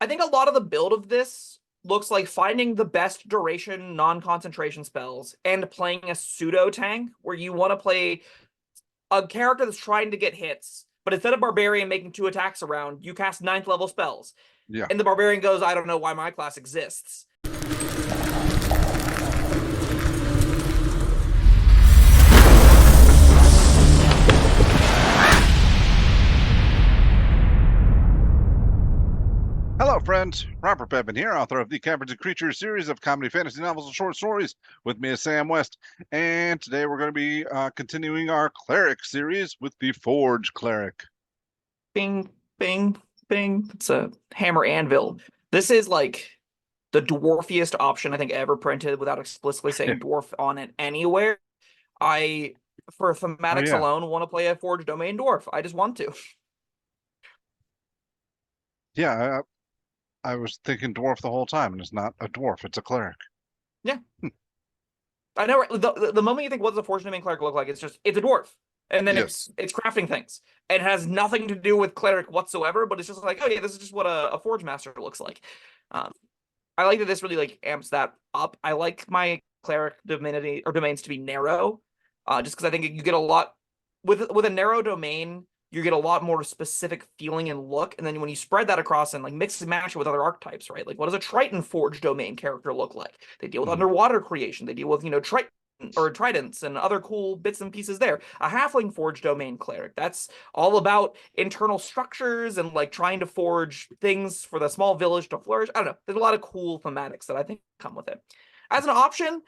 I think a lot of the build of this looks like finding the best duration, non-concentration spells and playing a pseudo tank where you want to play a character that's trying to get hits, but instead of Barbarian making 2 attacks around, you cast 9th level spells. Yeah. And the Barbarian goes, I don't know why my class exists. Hello, friends. Robert Bevan here, author of the Caverns Creatures series of comedy fantasy novels and short stories. With me is Sam West, and today we're going to be continuing our Cleric series with the Forge Cleric. Bing, bing, bing. It's a hammer anvil. This is like the dwarfiest option I think ever printed without explicitly saying dwarf on it anywhere. For thematics alone, want to play a Forge Domain dwarf. I just want to. Yeah, I was thinking dwarf the whole time, and it's not a dwarf, it's a cleric. Yeah. I know. The moment you think, what does a Forge Domain cleric look like? It's a dwarf. And then Yes. it's crafting things. It has nothing to do with cleric whatsoever, but it's just like, oh yeah, this is just what a Forge Master looks like. I like that this really like amps that up. I like my cleric divinity or domains to be narrow, just because I think you get a lot with a narrow domain. You get a lot more specific feeling and look, and then when you spread that across and like mix and match it with other archetypes, right? Like, what does a Triton Forge domain character look like? They deal with underwater creation. They deal with Triton or tridents and other cool bits and pieces there. A halfling Forge domain cleric, that's all about internal structures and like trying to forge things for the small village to flourish. I don't know. There's a lot of cool thematics that I think come with it. As an option,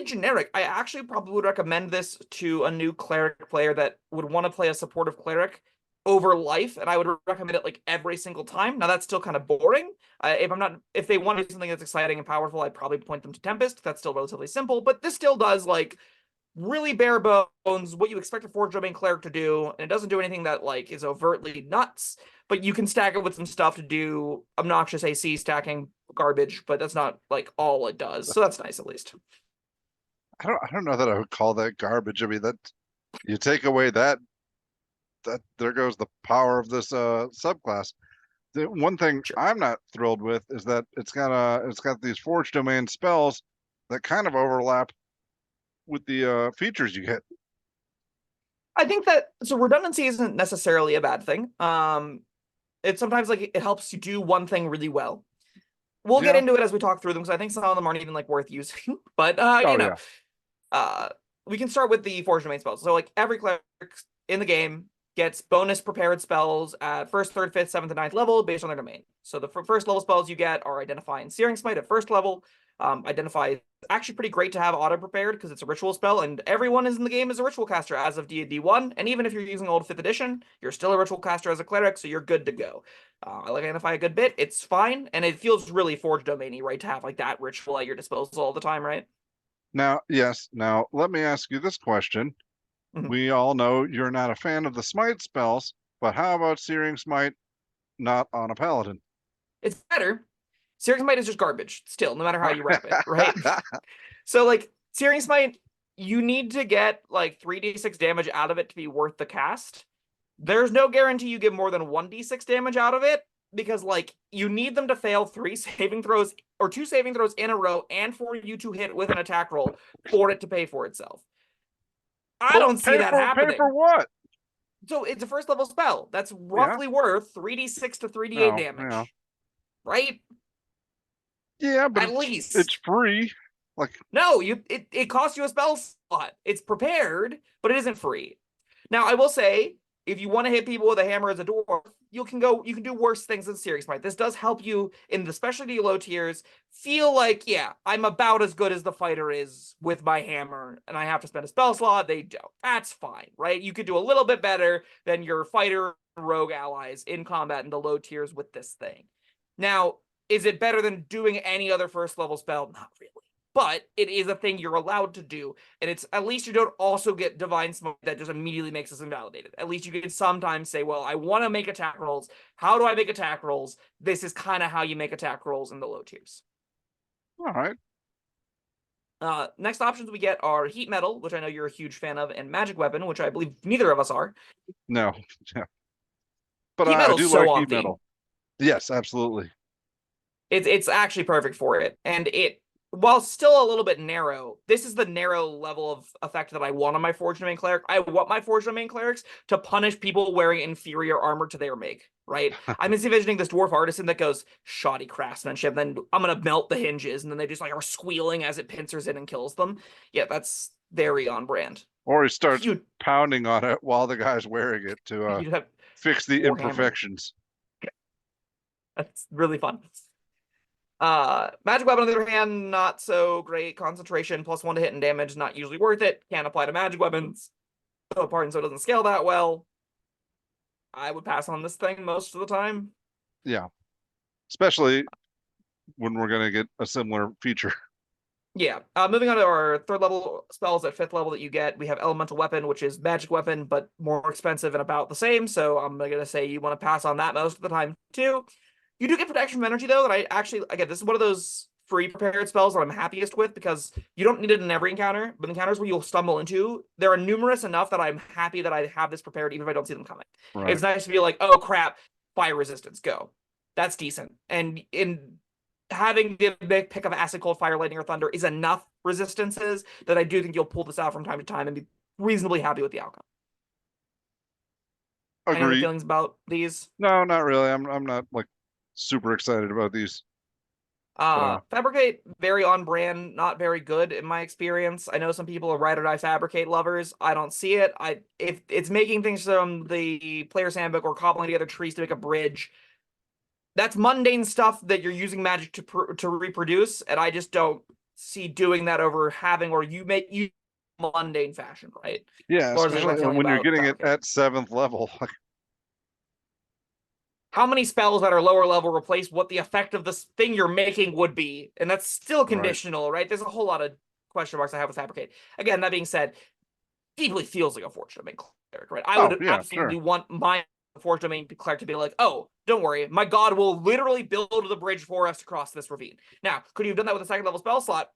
generic. I actually probably would recommend this to a new cleric player that would want to play a supportive cleric over life, and I would recommend it like every single time. Now that's still kind of boring. If they want to do something that's exciting and powerful, I'd probably point them to Tempest. That's still relatively simple, but this still does like really bare bones what you expect a Forge Domain cleric to do, and it doesn't do anything that like is overtly nuts. But you can stack it with some stuff to do obnoxious AC stacking garbage, but that's not like all it does. So that's nice at least. I don't know that I would call that garbage. I mean, that you take away that there goes the power of this subclass. The one thing I'm not thrilled with is that it's got these Forge Domain spells that kind of overlap with the features you get. I think that redundancy isn't necessarily a bad thing. It's sometimes like it helps you do one thing really well. We'll get into it as we talk through them because I think some of them aren't even like worth using. But we can start with the Forge Domain spells. So like every cleric in the game gets bonus prepared spells at 1st, 3rd, 5th, 7th, and 9th level based on their domain. So the first level spells you get are Identify and Searing Smite at 1st level. Identify is actually pretty great to have auto prepared because it's a ritual spell, and everyone in the game is a ritual caster as of D&D 1. And even if you're using old 5th edition, you're still a ritual caster as a cleric, so you're good to go. I like Identify a good bit. It's fine, and it feels really Forge Domain-y, right, to have like that ritual at your disposal all the time, right? Now, yes. Now, let me ask you this question. We all know you're not a fan of the smite spells, but how about Searing Smite not on a paladin? It's better. Searing Smite is just garbage still, no matter how you wrap it, right? So like Searing Smite, you need to get like 3d6 damage out of it to be worth the cast. There's no guarantee you get more than 1d6 damage out of it because like you need them to fail 3 saving throws or 2 saving throws in a row and for you to hit with an attack roll for it to pay for itself. I don't see that happening. Pay for what? So it's a 1st level spell. That's roughly worth 3d6 to 3d8 damage. Right? Yeah, but at least it's free. Like no, it costs you a spell slot. It's prepared, but it isn't free. Now, I will say, if you want to hit people with a hammer as a dwarf, you can do worse things than Searing Smite. This does help you in the specialty low tiers feel like, yeah, I'm about as good as the fighter is with my hammer, and I have to spend a spell slot. They don't. That's fine, right? You could do a little bit better than your fighter rogue allies in combat in the low tiers with this thing. Now, is it better than doing any other 1st level spell? Not really. But it is a thing you're allowed to do. And it's at least you don't also get Divine Smite that just immediately makes us invalidated. At least you can sometimes say, well, I want to make attack rolls. How do I make attack rolls? This is kind of how you make attack rolls in the low tiers. All right. Next options we get are Heat Metal, which I know you're a huge fan of, and Magic Weapon, which I believe neither of us are. No. Yeah. But I do like Heat Metal. Yes, absolutely. It's actually perfect for it. And it, while still a little bit narrow, this is the narrow level of effect that I want on my Forged Domain Cleric. I want my Forged Domain Clerics to punish people wearing inferior armor to their make, right? I'm just envisioning this dwarf artisan that goes shoddy craftsmanship, then I'm gonna melt the hinges, and then they just like are squealing as it pincers in and kills them. Yeah, that's very on brand. Or he starts You'd pounding on it while the guy's wearing it to you'd have fix the Warhammer. imperfections. That's really fun. Magic Weapon, on the other hand, not so great. Concentration, +1 to hit and damage, not usually worth it. Can't apply to magic weapons. So apart, so it doesn't scale that well. I would pass on this thing most of the time. Yeah. Especially when we're going to get a similar feature. Yeah. Moving on to our 3rd level spells at 5th level that you get, we have Elemental Weapon, which is magic weapon, but more expensive and about the same. So I'm going to say you want to pass on that most of the time too. You do get protection from energy, though, that I actually, again, this is one of those free prepared spells that I'm happiest with because you don't need it in every encounter, but encounters where you'll stumble into, there are numerous enough that I'm happy that I have this prepared even if I don't see them coming. Right. It's nice to be like, oh crap, fire resistance, go. That's decent. And in having the big pick of acid, cold, fire, lightning, or thunder is enough resistances that I do think you'll pull this out from time to time and be reasonably happy with the outcome. Any other Agree. feelings about these? No, not really. I'm not like super excited about these. Fabricate, very on brand, not very good in my experience. I know some people are ride or die Fabricate lovers. I don't see it. If it's making things from the player's handbook or cobbling together trees to make a bridge, that's mundane stuff that you're using magic to reproduce, and I just don't see doing that over having or you mundane fashion, right? Yeah, especially when you're getting it at 7th level. How many spells that are lower level replace what the effect of this thing you're making would be, and that's still conditional, right? There's a whole lot of question marks I have with Fabricate. Again, that being said, deeply feels like a Forged Domain Cleric, right? I would absolutely want my Forged Domain Cleric to be like, oh, don't worry, my god will literally build the bridge for us to cross this ravine. Now, could you have done that with a 2nd level spell slot?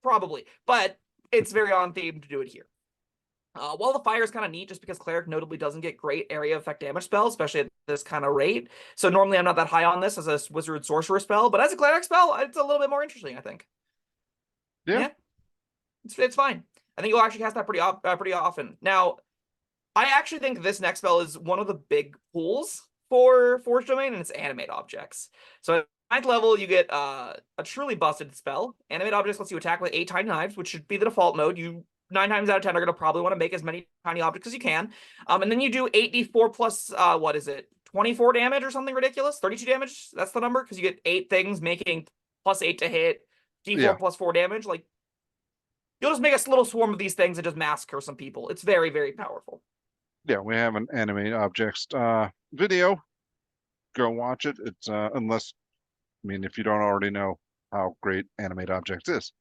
Probably, but it's very on theme to do it here. While the fire is kind of neat, just because Cleric notably doesn't get great area effect damage spells, especially at this kind of rate. So normally I'm not that high on this as a Wizard Sorcerer spell, but as a Cleric spell, it's a little bit more interesting, I think. Yeah. It's fine. I think you'll actually cast that pretty often. Now, I actually think this next spell is one of the big pulls for Forged Domain, and it's Animate Objects. So at 9th level, you get a truly busted spell. Animate Objects lets you attack with 8 tiny knives, which should be the default mode. You 9 times out of 10 are going to probably want to make as many tiny objects as you can. And then you do 8d4 plus, what is it? 24 damage or something ridiculous? 32 damage? That's the number? Because you get 8 things making +8 to hit, d4 plus 4 damage. Like, you'll just make a little swarm of these things and just massacre some people. It's very, very powerful. Yeah, we have an Animate Objects video. Go watch it. It's unless, I mean, if you don't already know how great Animate Objects is.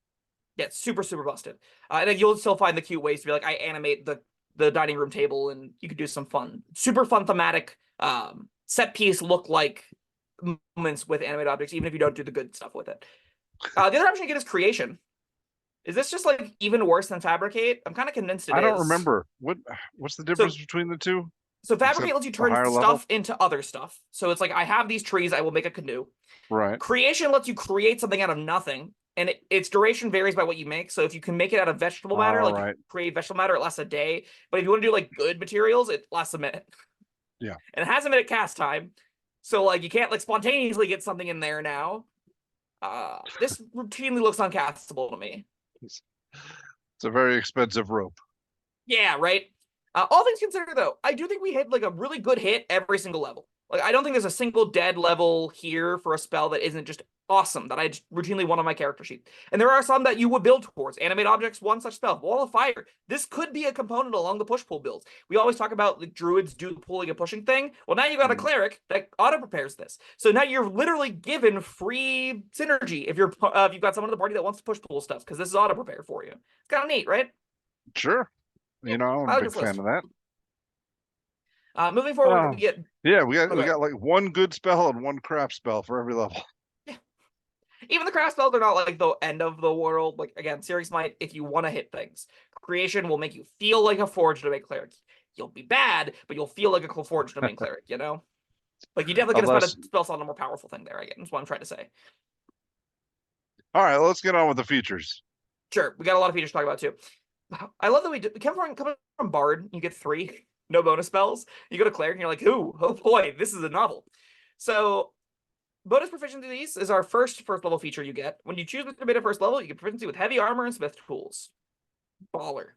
Yeah, it's super, super busted. And then you'll still find the cute ways to be like, I animate the dining room table, and you could do some fun, super fun thematic set piece look like moments with Animate Objects, even if you don't do the good stuff with it. The other option you get is Creation. Is this just like even worse than Fabricate? I'm kind of convinced it is. I don't remember. What's the difference between the two? So Fabricate lets you turn stuff into other stuff. So it's like, I have these trees, I will make a canoe. Right. Creation lets you create something out of nothing. And its duration varies by what you make. So if you can make it out of vegetable matter, like create vegetable matter, it lasts a day. But if you want to do like good materials, it lasts a minute. Yeah. And it has a minute cast time. So like you can't like spontaneously get something in there now. This routinely looks uncastable to me. It's a very expensive rope. Yeah, right. All things considered, though, I do think we hit like a really good hit every single level. Like, I don't think there's a single dead level here for a spell that isn't just awesome, that I just routinely want on my character sheet. And there are some that you would build towards. Animate Objects, one such spell. Wall of Fire. This could be a component along the push-pull builds. We always talk about the druids do the pulling and pushing thing. Well, now you got a cleric that auto-prepares this. So now you're literally given free synergy if you've got someone in the party that wants to push-pull stuff, because this is auto-prepare for you. It's kind of neat, right? Sure. You know, I'm a big fan of that. Moving forward, we got like one good spell and one crap spell for every level. Yeah. Even the crap spells are not like the end of the world. Like, again, Searing Smite, if you want to hit things. Creation will make you feel like a Forged Domain Cleric. You'll be bad, but you'll feel like a Forged Domain Cleric, you know? Like, you definitely could have Unless, spent a spell slot on a more powerful thing there, again, is what I'm trying to say. all right, let's get on with the features. Sure, we got a lot of features to talk about, too. I love that we come from Bard, you get 3, no bonus spells. You go to Cleric, and you're like, ooh, oh boy, this is a novel. So, bonus proficiency to these is our first level feature you get. When you choose to commit at first level, you get proficiency with heavy armor and smith tools. Baller.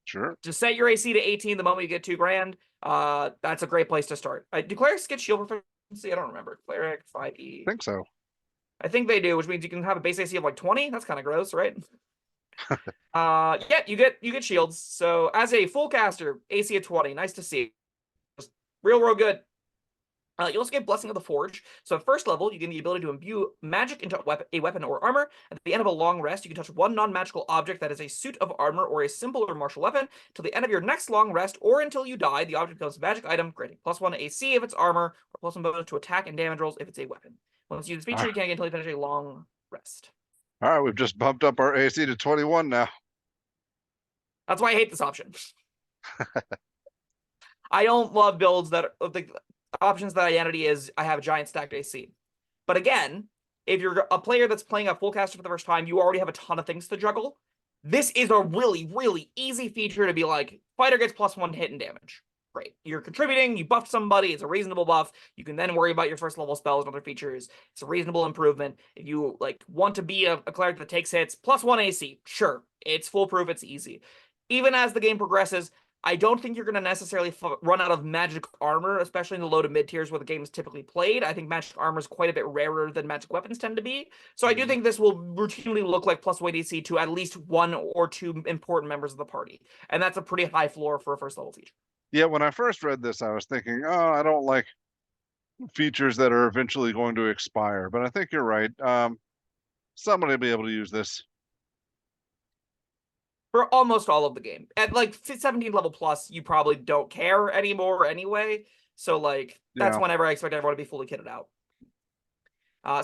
Sure. Just set your AC to 18 the moment you get 2 grand. That's a great place to start. Do clerics get shield proficiency? I don't remember. Cleric 5e. I think so. I think they do, which means you can have a base AC of like 20. That's kind of gross, right? Yeah, you get shields. So as a full caster, AC of 20. Nice to see. Just real good. You also get Blessing of the Forge. So at first level, you gain the ability to imbue magic into a weapon or armor. At the end of a long rest, you can touch one non-magical object that is a suit of armor or a simpler martial weapon till the end of your next long rest, or until you die. The object becomes a magic item, granting +1 AC if it's armor, or +1 bonus to attack and damage rolls if it's a weapon. Once you use this feature, you can't get until you finish a long rest. All right, we've just bumped up our AC to 21 now. That's why I hate this option. I don't love builds that the options that identity is I have a giant stacked AC. But again, if you're a player that's playing a full caster for the first time, you already have a ton of things to juggle. This is a really easy feature to be like, fighter gets +1 hit and damage. Great. You're contributing, you buffed somebody, it's a reasonable buff. You can then worry about your first level spells and other features. It's a reasonable improvement. If you like want to be a cleric that takes hits, +1 AC, sure. It's foolproof, it's easy. Even as the game progresses, I don't think you're going to necessarily run out of magic armor, especially in the low to mid tiers where the game is typically played. I think magic armor is quite a bit rarer than magic weapons tend to be. So I do think this will routinely look like +1 AC to at least 1 or 2 important members of the party. And that's a pretty high floor for a first level feature. Yeah, when I first read this, I was thinking, oh, I don't like features that are eventually going to expire. But I think you're right. Somebody will be able to use this. For almost all of the game. At like 17 level plus, you probably don't care anymore anyway. So like, that's whenever I expect everyone to be fully kitted out.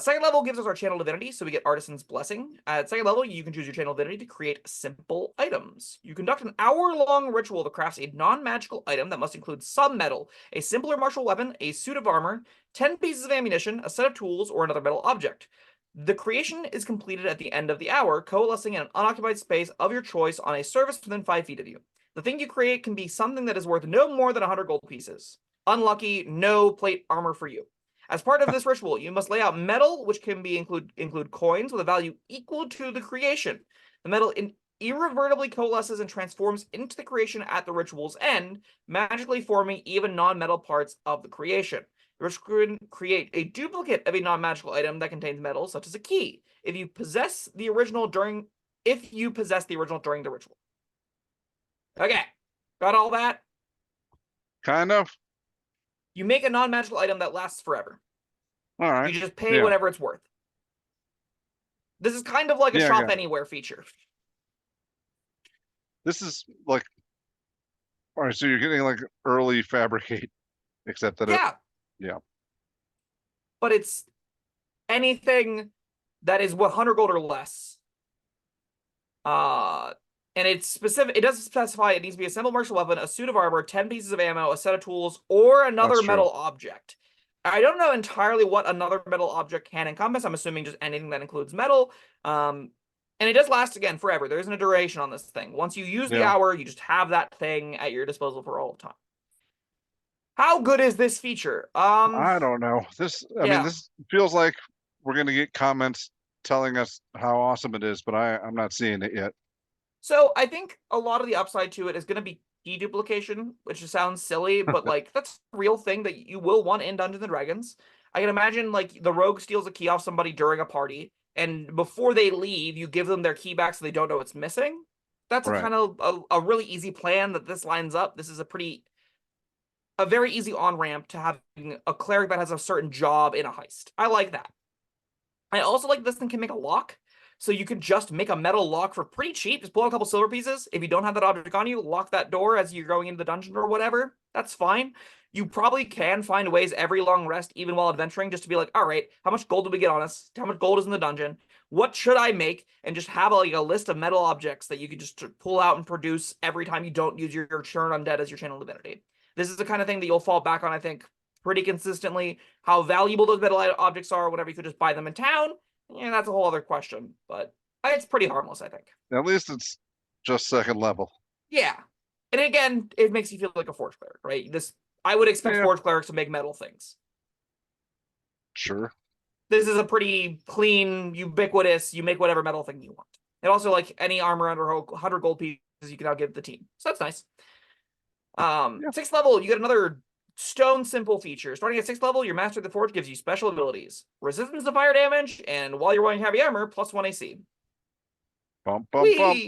Second level gives us our channel divinity, so we get Artisan's Blessing. At second level, you can choose your channel divinity to create simple items. You conduct an hour-long ritual that crafts a non-magical item that must include some metal, a simpler martial weapon, a suit of armor, 10 pieces of ammunition, a set of tools, or another metal object. The creation is completed at the end of the hour, coalescing in an unoccupied space of your choice on a surface within 5 feet of you. The thing you create can be something that is worth no more than 100 gold pieces. Unlucky, no plate armor for you. As part of this ritual, you must lay out metal, which can be include coins with a value equal to the creation. The metal irrevertibly coalesces and transforms into the creation at the ritual's end, magically forming even non-metal parts of the creation. The ritual can create a duplicate of a non-magical item that contains metal, such as a key, if you possess the original during the ritual. Okay, got all that? Kind of. You make a non-magical item that lasts forever. All right. You just pay whatever it's worth. This is kind of like a shop anywhere feature. This is like, all right, so you're getting like early fabricate, except that yeah. But it's anything that is 100 gold or less. And it's specific. It doesn't specify it needs to be a simple martial weapon, a suit of armor, 10 pieces of ammo, a set of tools, or another metal object. I don't know entirely what another metal object can encompass. I'm assuming just anything that includes metal. And it does last, again, forever. There isn't a duration on this thing. Once you use the hour, you just have that thing at your disposal for all time. How good is this feature? I don't know. I mean, this feels like we're going to get comments telling us how awesome it is, but I'm not seeing it yet. So I think a lot of the upside to it is going to be deduplication, which sounds silly, but like that's a real thing that you will want in Dungeons and Dragons. I can imagine like the rogue steals a key off somebody during a party, and before they leave, you give them their key back so they don't know it's missing. That's a kind of a really easy plan that this lines up. This is a very easy on-ramp to having a cleric that has a certain job in a heist. I like that. I also like this thing can make a lock. So you could just make a metal lock for pretty cheap. Just pull out a couple silver pieces. If you don't have that object on you, lock that door as you're going into the dungeon or whatever. That's fine. You probably can find ways every long rest, even while adventuring, just to be like, all right, how much gold did we get on us? How much gold is in the dungeon? What should I make? And just have like a list of metal objects that you could just pull out and produce every time you don't use your Churn Undead as your channel divinity. This is the kind of thing that you'll fall back on, I think, pretty consistently. How valuable those metal objects are, whenever you could just buy them in town, yeah, that's a whole other question. But it's pretty harmless, I think. At least it's just second level. Yeah. And again, it makes you feel like a Forge Cleric, right? I would expect Forge Clerics to make metal things. Sure. This is a pretty clean, ubiquitous, you make whatever metal thing you want. And also, like, any armor under 100 gold pieces, you can now give the team. So that's nice. 6th level, you get another stone simple feature. Starting at 6th level, your Master of the Forge gives you special abilities. Resistance to fire damage, and while you're wearing heavy armor, +1 AC. Bump, bump, bump.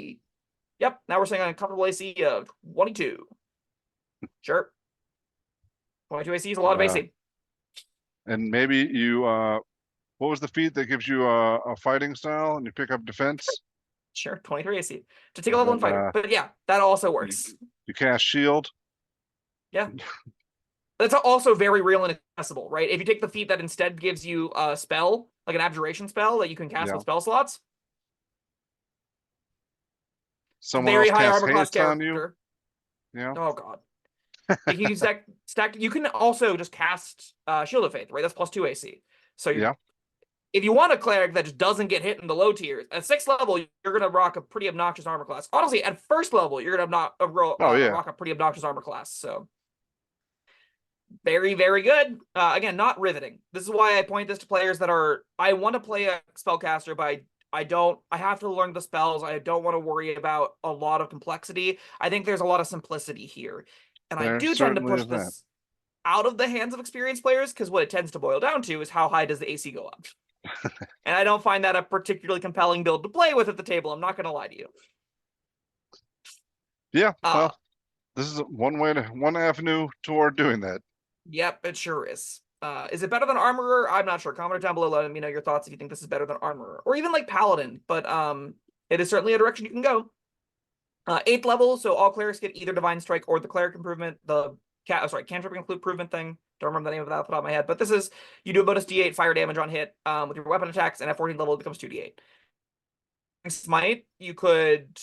Yep, now we're saying on a comfortable AC of 22. Sure. 22 AC is a lot of AC. And maybe you, what was the feat that gives you a fighting style and you pick up defense? Sure, 23 AC. To take a level 1 fighter. But yeah, that also works. You cast shield. Yeah. That's also very real and accessible, right? If you take the feat that instead gives you a spell, like an abjuration spell that you can cast with spell slots. Someone very else high casts armor class haste on character. you. Yeah. Oh god. You can use stack. You can also just cast Shield of Faith, right? That's +2 AC. So if you want a cleric that just doesn't get hit in the low tiers, at 6th level, you're gonna rock a pretty obnoxious armor class. Honestly, at 1st level, you're gonna rock a pretty obnoxious armor class. So very, very good. Again, not riveting. This is why I point this to players that are. I want to play a spellcaster, but I have to learn the spells. I don't want to worry about a lot of complexity. I think there's a lot of simplicity here. And I do tend to push this out of the hands of experienced players, because what it tends to boil down to is how high does the AC go up? And I don't find that a particularly compelling build to play with at the table. I'm not going to lie to you. Yeah, well, this is one avenue toward doing that. Yep, it sure is. Is it better than Armorer? I'm not sure. Comment down below, let me know your thoughts if you think this is better than Armorer, or even like Paladin. But it is certainly a direction you can go. 8th level, so all clerics get either Divine Strike or the Cleric improvement. Cantrip improvement thing. Don't remember the name of that off the top of my head. But this is, you do a bonus D8 fire damage on hit with your weapon attacks, and at 14th level it becomes 2d8. Smite, you could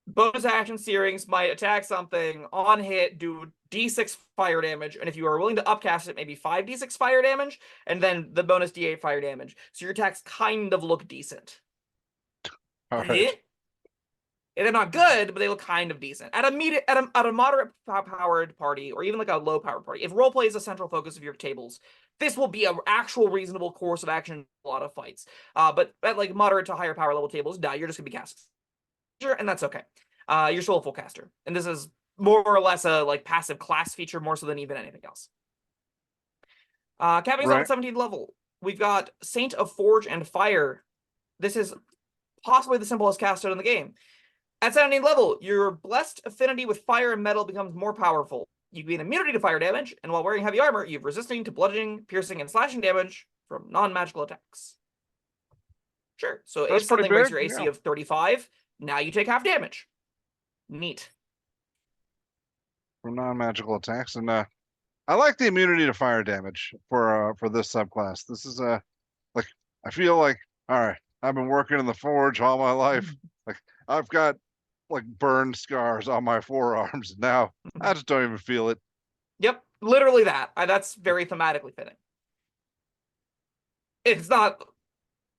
bonus action Searing Smite, attack something, on hit, do d6 fire damage, and if you are willing to upcast it, maybe 5d6 fire damage, and then the bonus d8 fire damage. So your attacks kind of look decent. All right. They're not good, but they look kind of decent. At a moderate powered party, or even like a low powered party, if roleplay is a central focus of your tables, this will be an actual reasonable course of action in a lot of fights. But at like moderate to higher power level tables, you're just gonna be casting, and that's okay. You're still a full caster, and this is more or less a like passive class feature, more so than even anything else. Capping on 17th level, we've got Saint of Forge and Fire. This is possibly the simplest caster in the game. At 17th level, your blessed affinity with fire and metal becomes more powerful. You gain immunity to fire damage, and while wearing heavy armor, you have resisting to bludgeoning, piercing, and slashing damage from non-magical attacks. Sure. So if something breaks your AC of 35, now you take half damage. Neat. From non-magical attacks, and I like the immunity to fire damage for this subclass. This is like, I feel like, all right, I've been working in the forge all my life. Like, I've got like burned scars on my forearms now. I just don't even feel it. Yep, literally that. That's very thematically fitting. It's not,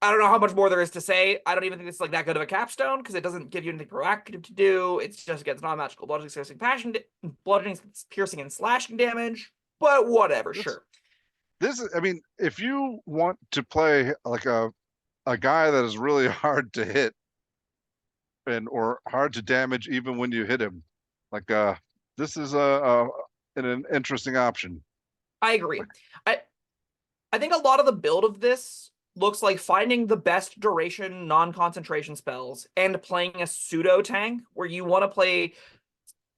I don't know how much more there is to say. I don't even think it's like that good of a capstone, because it doesn't give you anything proactive to do. It's just against non-magical bludgeoning, piercing, and slashing damage. But whatever, sure. This is, I mean, if you want to play like a guy that is really hard to hit, or hard to damage even when you hit him, like this is an interesting option. I agree. I think a lot of the build of this looks like finding the best duration non-concentration spells and playing a pseudo tank, where you want to play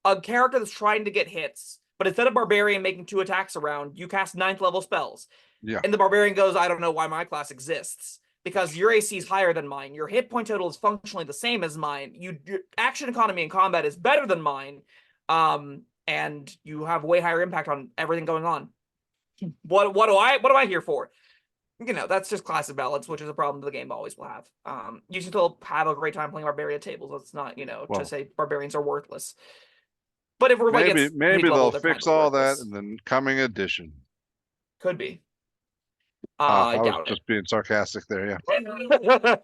a character that's trying to get hits, but instead of barbarian making 2 attacks around, you cast 9th level spells. Yeah. And the barbarian goes, I don't know why my class exists, because your AC is higher than mine. Your hit point total is functionally the same as mine. Your action economy in combat is better than mine. And you have way higher impact on everything going on. What am I here for? You know, that's just class imbalance, which is a problem the game always will have. You should still have a great time playing barbarian tables. It's not, to say barbarians are worthless. But if we're like at elite Maybe level, they'll they're kind fix of all that worthless. in the coming edition. Could be. I I was doubt just being sarcastic there, yeah. it.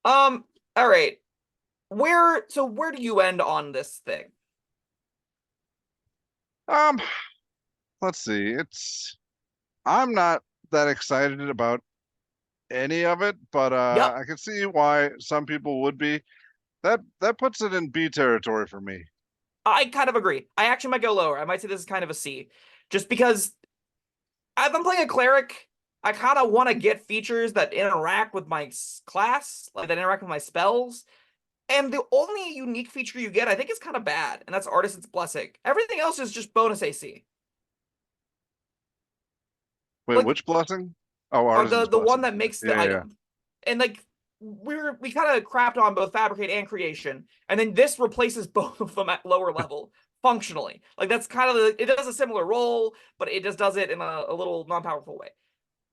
All right. Where do you end on this thing? Um, let's see. I'm not that excited about any of it, but Yep, I can see why some people would be. That puts it in B territory for me. I kind of agree. I actually might go lower. I might say this is kind of a C, just because if I'm playing a cleric, I kind of want to get features that interact with my class, like that interact with my spells. And the only unique feature you get, I think, is kind of bad, and that's Artisan's Blessing. Everything else is just bonus AC. Wait, Like which blessing? Oh, or the Artisan's the one Blessing. that makes the Yeah, yeah. item. And like we kind of crapped on both fabricate and creation, and then this replaces both of them at lower level functionally. Like that's kind of it does a similar role, but it just does it in a little non-powerful way.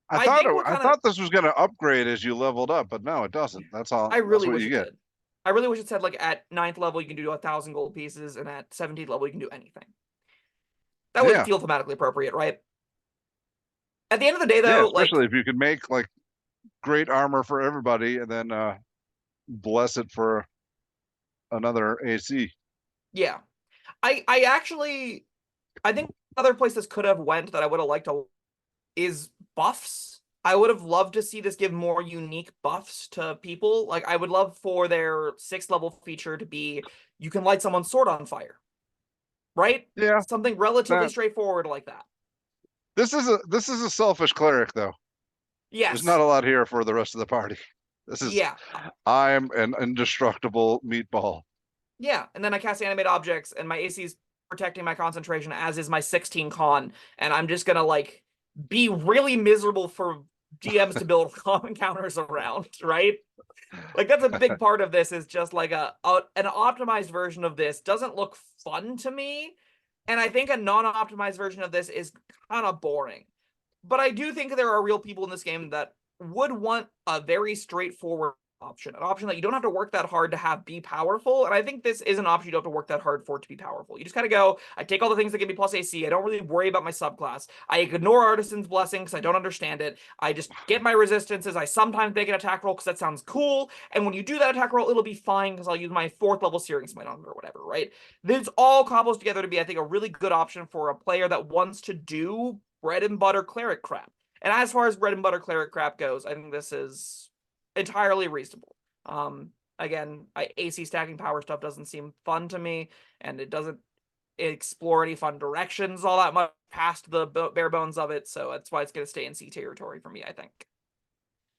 I think we're I kind of thought this was going to upgrade as you leveled up, but no, it doesn't. That's all. I That's really what wish you it get. did. I really wish it said like at 9th level you can do 1,000 gold pieces, and at 17th level you can do anything. That would Yeah, feel thematically appropriate, right? At the end of the day, yeah. though, Especially like if you could make like great armor for everybody, and then bless it for another AC. yeah, I actually I think another place this could have went that I would have liked to is buffs. I would have loved to see this give more unique buffs to people. Like I would love for their 6th level feature to be you can light someone's sword on fire, right? Yeah, Something relatively that straightforward like that. this is a selfish cleric though. There's not Yes. a lot here for the rest of the party. This is Yeah. I'm an indestructible meatball. Yeah. And then I cast animate objects and my AC is protecting my concentration, as is my 16 con. And I'm just gonna like be really miserable for DMs to build common counters around, right? Like that's a big part of this is just like an optimized version of this doesn't look fun to me. And I think a non-optimized version of this is kind of boring. But I do think there are real people in this game that would want a very straightforward option, an option that you don't have to work that hard to have be powerful. And I think this is an option you don't have to work that hard for it to be powerful. You just kind of go, I take all the things that give me plus AC. I don't really worry about my subclass. I ignore Artisan's Blessing because I don't understand it. I just get my resistances. I sometimes make an attack roll because that sounds cool. And when you do that attack roll, it'll be fine because I'll use my 4th level Searing Smite on it or whatever, right? This all combos together to be, I think, a really good option for a player that wants to do bread and butter cleric crap. And as far as bread and butter cleric crap goes, I think this is entirely reasonable. Again, AC stacking power stuff doesn't seem fun to me, and it doesn't explore any fun directions all that much past the bare bones of it. So that's why it's going to stay in C territory for me, I think.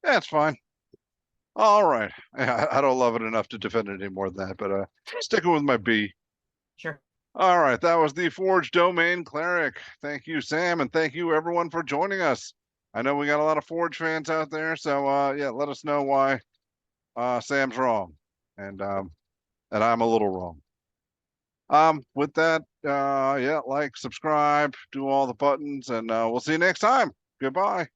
Yeah, it's fine. All right. I don't love it enough to defend it any more than that, but sticking with my B. Sure. All right, that was the Forge Domain Cleric. Thank you, Sam, and thank you everyone for joining us. I know we got a lot of Forge fans out there, so yeah, let us know why Sam's wrong, and I'm a little wrong. With that, yeah, like, subscribe, do all the buttons, and we'll see you next time. Goodbye.